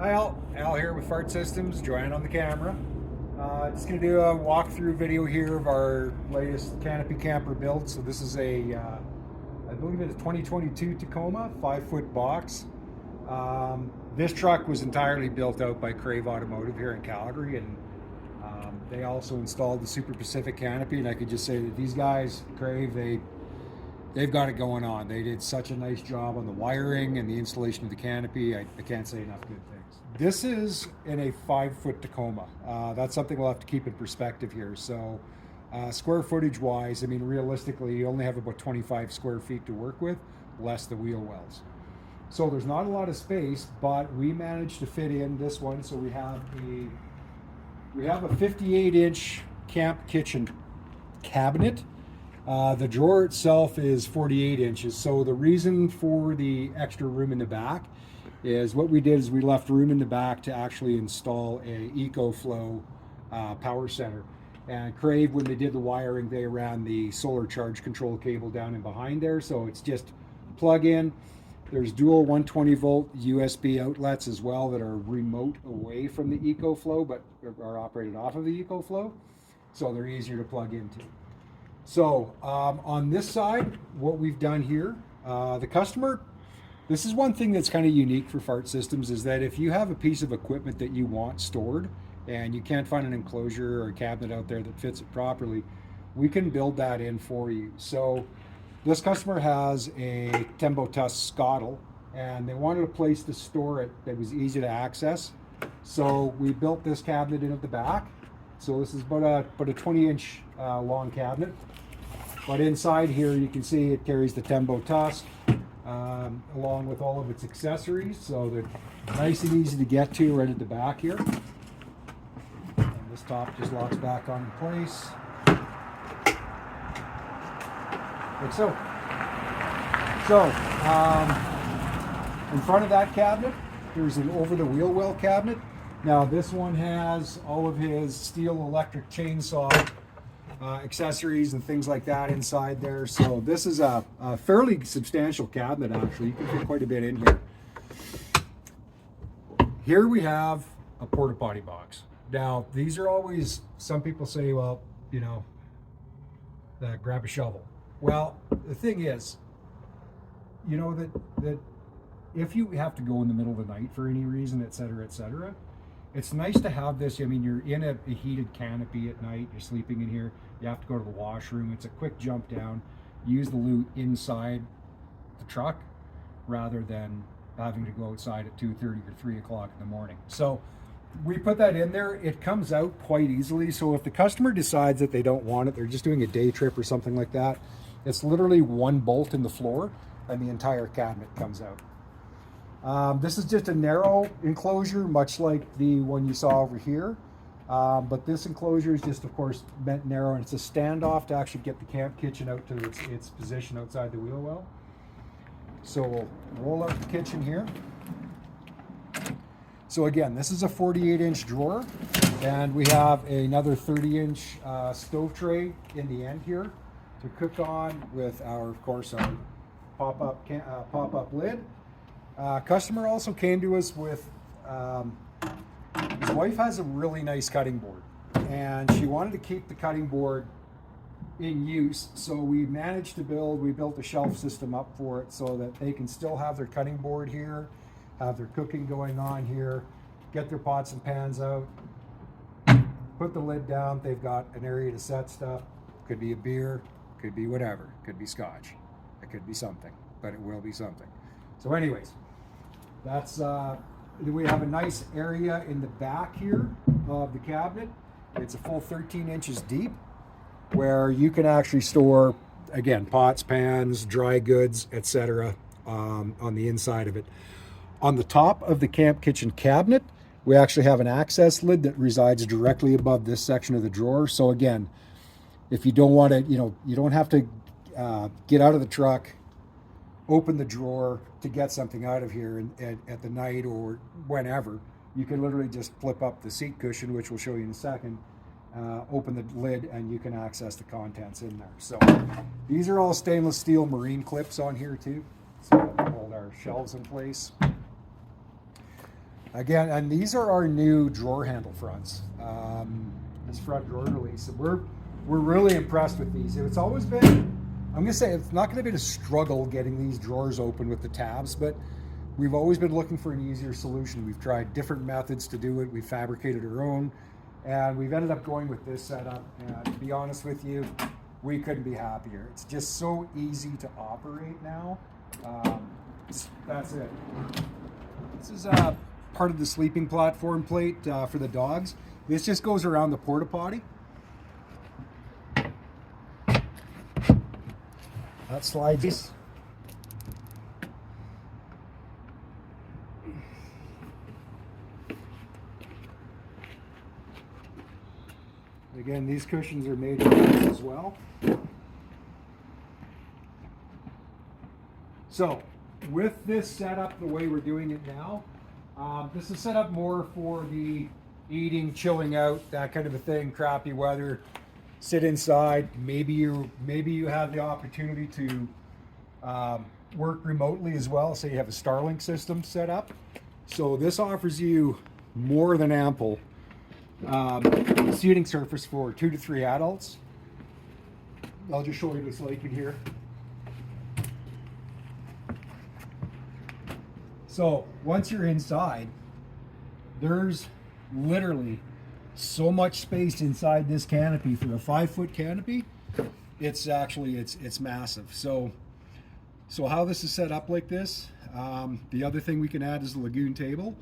Hi Al here with Fart Systems, Joanne on the camera. Just going to do a walkthrough video here of our latest Canopy camper build. So this is I believe it's a 2022 Tacoma, 5-foot box. This truck was entirely built out by Crave Automotive here in Calgary, and they also installed the Super Pacific canopy. And I could just say that these guys, Crave, they've got it going on. They did such a nice job on the wiring and the installation of the canopy. I can't say enough good things. This is in a 5-foot Tacoma. That's something we'll have to keep in perspective here. So square footage wise, I mean, realistically, you only have about 25 square feet to work with, less the wheel wells. So there's not a lot of space, but we managed to fit in this one. So we have a 58-inch camp kitchen cabinet. The drawer itself is 48 inches. So the reason for the extra room in the back is what we did is we left room in the back to actually install a EcoFlow power center. And Crave, when they did the wiring, they ran the solar charge control cable down in behind there. So it's just plug in. There's dual 120 volt USB outlets as well that are remote away from the EcoFlow, but are operated off of the EcoFlow. So they're easier to plug into. So on this side, what we've done here, the customer, this is one thing that's kind of unique for Fart Systems, is that if you have a piece of equipment that you want stored and you can't find an enclosure or a cabinet out there that fits it properly, we can build that in for you. So this customer has a Tembo Tusk Scottle, and they wanted a place to store it that was easy to access. So we built this cabinet in at the back. So this is about a 20-inch long cabinet. But inside here, you can see it carries the Tembo Tusk along with all of its accessories. So they're nice and easy to get to right at the back here. And this top just locks back on in place. Like so. So, in front of that cabinet, there's an over-the-wheel well cabinet. Now this one has all of his steel electric chainsaw accessories and things like that inside there. So this is a fairly substantial cabinet actually. You can fit quite a bit in here. Here we have a porta potty box. Now these are always, some people say, well, you know, grab a shovel. Well, the thing is, you know, that if you have to go in the middle of the night for any reason, etc., it's nice to have this. I mean, you're in a heated canopy at night, you're sleeping in here, you have to go to the washroom, it's a quick jump down, use the loo inside the truck rather than having to go outside at 2:30 or 3 o'clock in the morning. So we put that in there. It comes out quite easily. So if the customer decides that they don't want it, they're just doing a day trip or something like that, it's literally one bolt in the floor and the entire cabinet comes out. This is just a narrow enclosure, much like the one you saw over here. But this enclosure is just, of course, meant narrow, and it's a standoff to actually get the camp kitchen out to its position outside the wheel well. So we'll roll out the kitchen here. So again, this is a 48-inch drawer, and we have another 30-inch stove tray in the end here to cook on with our, of course, our pop-up lid. Customer also came to us with, his wife has a really nice cutting board, and she wanted to keep the cutting board in use. So we built a shelf system up for it so that they can still have their cutting board here, have their cooking going on here, get their pots and pans out, put the lid down. They've got an area to set stuff. Could be a beer, could be whatever, could be scotch, it could be something, but it will be something. So anyways, that's we have a nice area in the back here of the cabinet. It's a full 13 inches deep, where you can actually store, again, pots, pans, dry goods, etc. On the inside of it. On the top of the camp kitchen cabinet, we actually have an access lid that resides directly above this section of the drawer. So again, if you don't want to, you don't have to get out of the truck, open the drawer to get something out of here at the night or whenever. You can literally just flip up the seat cushion, which we'll show you in a second, open the lid, and you can access the contents in there. So these are all stainless steel marine clips on here too, so hold our shelves in place. Again, and these are our new drawer handle fronts. This front drawer release. And we're really impressed with these. It's always been, I'm gonna say it's not gonna be a struggle getting these drawers open with the tabs, but we've always been looking for an easier solution. We've tried different methods to do it. We've fabricated our own, and we've ended up going with this setup. And to be honest with you, we couldn't be happier. It's just so easy to operate now. That's it. This is part of the sleeping platform plate for the dogs. This just goes around the porta potty. That slides. Again, these cushions are made of this as well. So, with this setup, the way we're doing it now, this is set up more for the eating, chilling out, that kind of a thing. Crappy weather, sit inside. Maybe you have the opportunity to work remotely as well. Say you have a Starlink system set up. So this offers you more than ample seating surface for 2 to 3 adults. I'll just show you this lake in here. So once you're inside, there's literally so much space inside this canopy. For a 5-foot canopy, it's actually it's massive. So how this is set up like this, the other thing we can add is the lagoon table,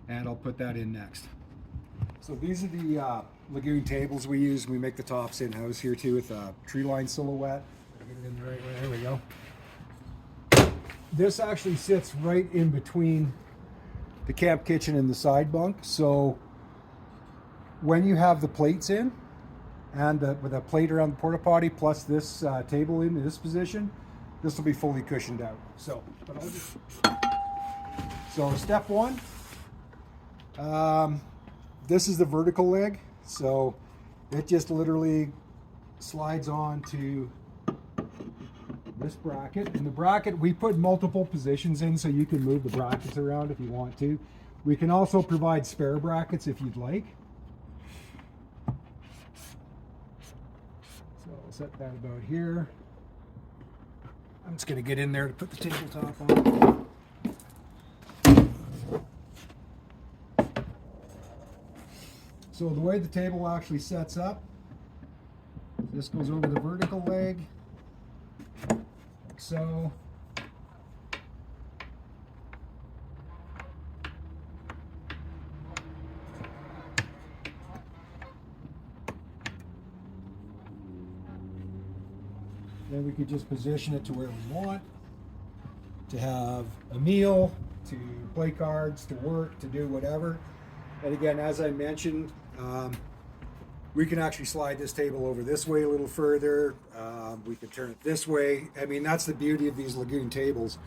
and I'll put that in next. So these are the lagoon tables we use. We make the tops in-house here too with a tree line silhouette. Get it in the right way. There we go. This actually sits right in between the camp kitchen and the side bunk. So when you have the plates in, and with a plate around the porta potty plus this table in this position, this will be fully cushioned out. So step one, this is the vertical leg. So it just literally slides on to this bracket. And the bracket, we put multiple positions in so you can move the brackets around if you want to. We can also provide spare brackets if you'd like. So I'll set that about here. I'm just going to get in there to put the tabletop on. So the way the table actually sets up, this goes over the vertical leg, like so. Then we could just position it to where we want, to have a meal, to play cards, to work, to do whatever. And again, as I mentioned, we can actually slide this table over this way a little further. We can turn it this way. I mean, that's the beauty of these lagoon tables,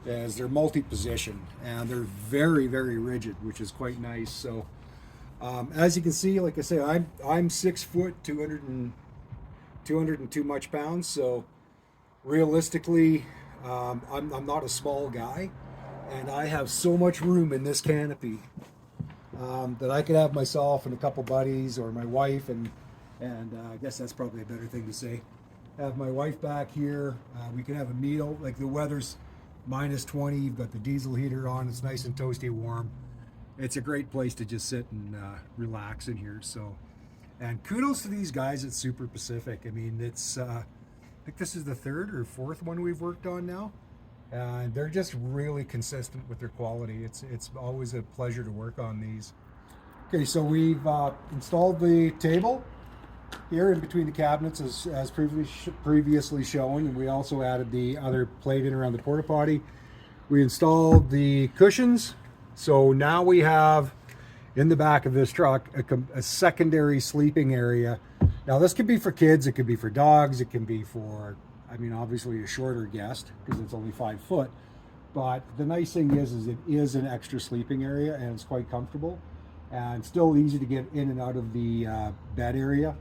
is they're multi-position and they're very, very rigid, which is quite nice. So as you can see, like I say, I'm 6 foot, 202 much pounds. So realistically, I'm not a small guy, and I have so much room in this canopy that I could have myself and a couple buddies, or my wife, and I guess that's probably a better thing to say. Have my wife back here. We can have a meal. Like, the weather's -20. You've got the diesel heater on. It's nice and toasty warm. It's a great place to just sit and relax in here. So, and kudos to these guys at Super Pacific. I mean, it's I think this is the 3rd or 4th one we've worked on now. And they're just really consistent with their quality. It's always a pleasure to work on these. Okay, so we've installed the table here in between the cabinets as previously shown, and we also added the other plate in around the porta potty. We installed the cushions, so now we have in the back of this truck a secondary sleeping area. Now this could be for kids, it could be for dogs, it can be for, I mean, obviously a shorter guest because it's only 5 foot. But the nice thing is it is an extra sleeping area, and it's quite comfortable and still easy to get in and out of the bed area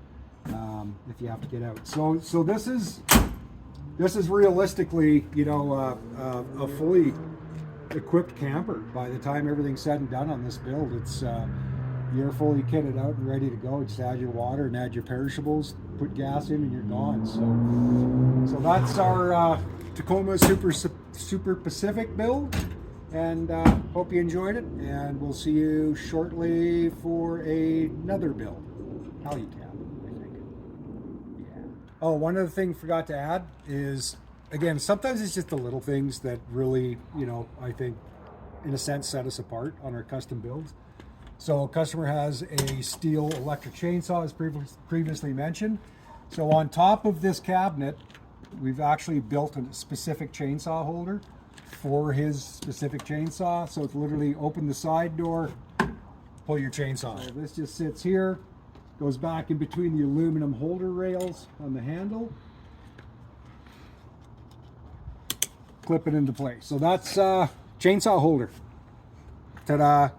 if you have to get out. So this is realistically, you know, a equipped camper. By the time everything's said and done on this build, it's you're fully kitted out and ready to go. Just add your water and add your perishables, put gas in, and you're gone. So that's our Tacoma Super Pacific build, and hope you enjoyed it. And we'll see you shortly for another build. Heli cab, I think. Yeah. Oh, one other thing I forgot to add is, again, sometimes it's just the little things that really, I think, in a sense, set us apart on our custom builds. So a customer has a steel electric chainsaw, as previously mentioned. So on top of this cabinet, we've actually built a specific chainsaw holder for his specific chainsaw. So it's literally open the side door, pull your chainsaw. So this just sits here, goes back in between the aluminum holder rails on the handle. Clip it into place. So that's chainsaw holder. Ta-da!